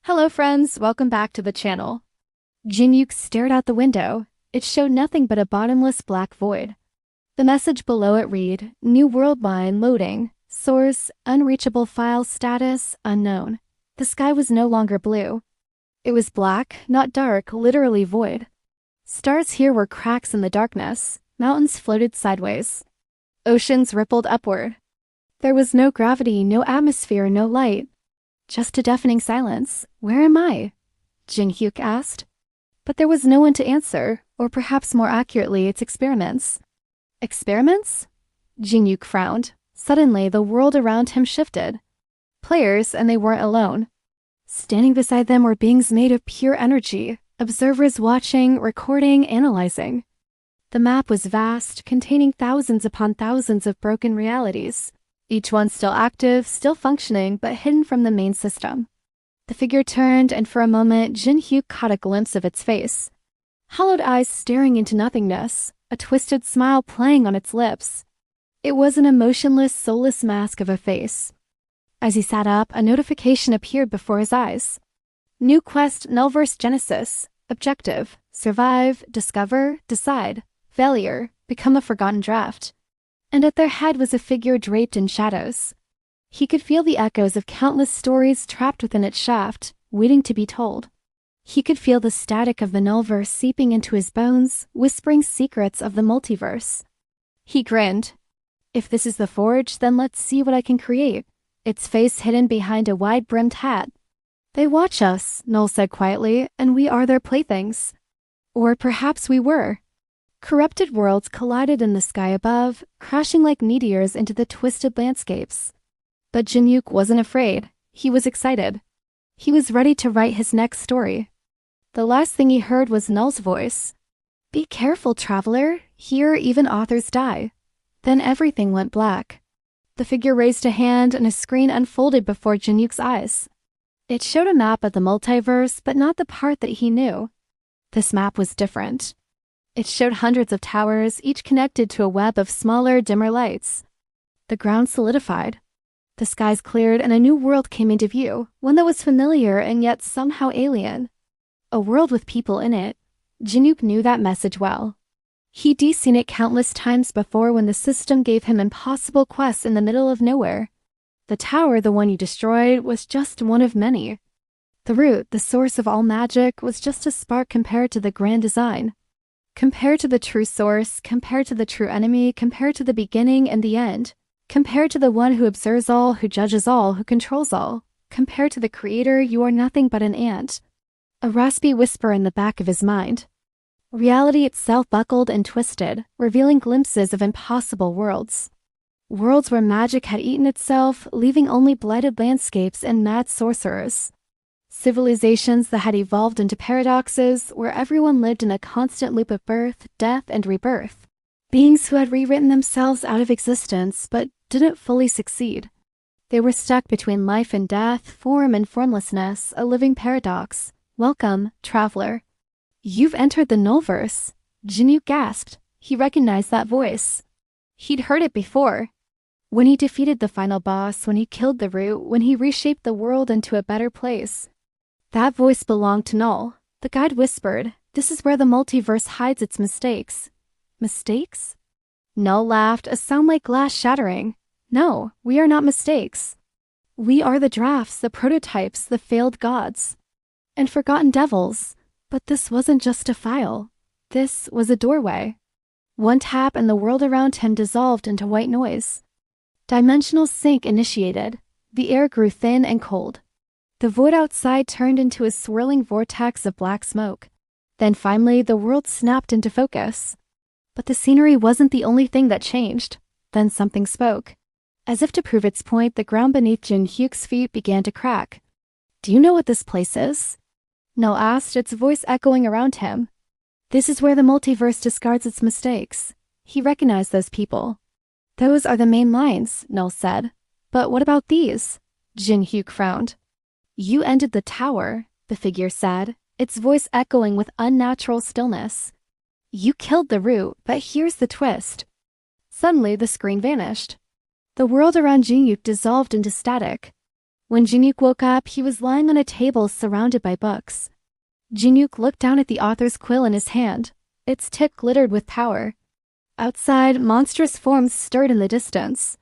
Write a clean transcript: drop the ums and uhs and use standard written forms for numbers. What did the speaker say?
Hello friends, welcome back to the channel. Jin-Yuk stared out the window. It showed nothing but a bottomless black void. The message below it read, New World Line loading. Source, unreachable file status, unknown. The sky was no longer blue. It was black, not dark, literally void. Stars here were cracks in the darkness. Mountains floated sideways. Oceans rippled upward. There was no gravity, no atmosphere, no light. Just a deafening silence. Where am I? Jin-Hyuk asked. But there was no one to answer, or perhaps more accurately, its experiments. Experiments? Jin-Hyuk frowned. Suddenly, the world around him shifted. Players, and they weren't alone. Standing beside them were beings made of pure energy, observers watching, recording, analyzing. The map was vast, containing thousands upon thousands of broken realities. Each one still active, still functioning, but hidden from the main system. The figure turned, and for a moment, Jin-Hyuk caught a glimpse of its face. Hollowed eyes staring into nothingness, a twisted smile playing on its lips. It was an emotionless, soulless mask of a face. As he sat up, a notification appeared before his eyes. New quest, Nullverse Genesis. Objective, survive, discover, decide. Failure, become a forgotten draft. And at their head was a figure draped in shadows. He could feel the echoes of countless stories trapped within its shaft, waiting to be told. He could feel the static of the Nullverse seeping into his bones, whispering secrets of the multiverse. He grinned. If this is the forge, then let's see what I can create. Its face hidden behind a wide-brimmed hat. They watch us, Null said quietly, and we are their playthings. Or perhaps we were. Corrupted worlds collided in the sky above, crashing like meteors into the twisted landscapes. But Jin-Hyuk wasn't afraid. He was excited. He was ready to write his next story. The last thing he heard was Null's voice. Be careful, traveler. Here even authors die. Then everything went black. The figure raised a hand and a screen unfolded before Jin-Hyuk's eyes. It showed a map of the multiverse, but not the part that he knew. This map was different. It showed hundreds of towers, each connected to a web of smaller, dimmer lights. The ground solidified. The skies cleared and a new world came into view, one that was familiar and yet somehow alien. A world with people in it. Jin-Hyuk knew that message well. He'd seen it countless times before when the system gave him impossible quests in the middle of nowhere. The tower, the one you destroyed, was just one of many. The root, the source of all magic, was just a spark compared to the grand design. Compared to the true source, compared to the true enemy, compared to the beginning and the end, compared to the one who observes all, who judges all, who controls all, compared to the creator, you are nothing but an ant. A raspy whisper in the back of his mind. Reality itself buckled and twisted, revealing glimpses of impossible worlds. Worlds where magic had eaten itself, leaving only blighted landscapes and mad sorcerers. Civilizations that had evolved into paradoxes where everyone lived in a constant loop of birth, death, and rebirth. Beings who had rewritten themselves out of existence but didn't fully succeed. They were stuck between life and death, form and formlessness, a living paradox. Welcome, traveler. You've entered the Nullverse. Jin-Hyuk gasped. He recognized that voice. He'd heard it before. When he defeated the final boss, when he killed the root, when he reshaped the world into a better place. That voice belonged to Null. The guide whispered, this is where the multiverse hides its mistakes. Mistakes? Null laughed, a sound like glass shattering. No, we are not mistakes. We are the drafts, the prototypes, the failed gods. And forgotten devils. But this wasn't just a file. This was a doorway. One tap and the world around him dissolved into white noise. Dimensional sync initiated. The air grew thin and cold. The void outside turned into a swirling vortex of black smoke. Then finally, the world snapped into focus. But the scenery wasn't the only thing that changed. Then something spoke. As if to prove its point, the ground beneath Jin-Hyuk's feet began to crack. Do you know what this place is? Null asked, its voice echoing around him. This is where the multiverse discards its mistakes. He recognized those people. Those are the main lines, Null said. But what about these? Jin-Hyuk frowned. You ended the tower, the figure said, its voice echoing with unnatural stillness. You killed the root, but here's the twist. Suddenly, the screen vanished. The world around Jin-Hyuk dissolved into static. When Jinyuk woke up, he was lying on a table surrounded by books. Jinyuk looked down at the author's quill in his hand. Its tip glittered with power. Outside, monstrous forms stirred in the distance.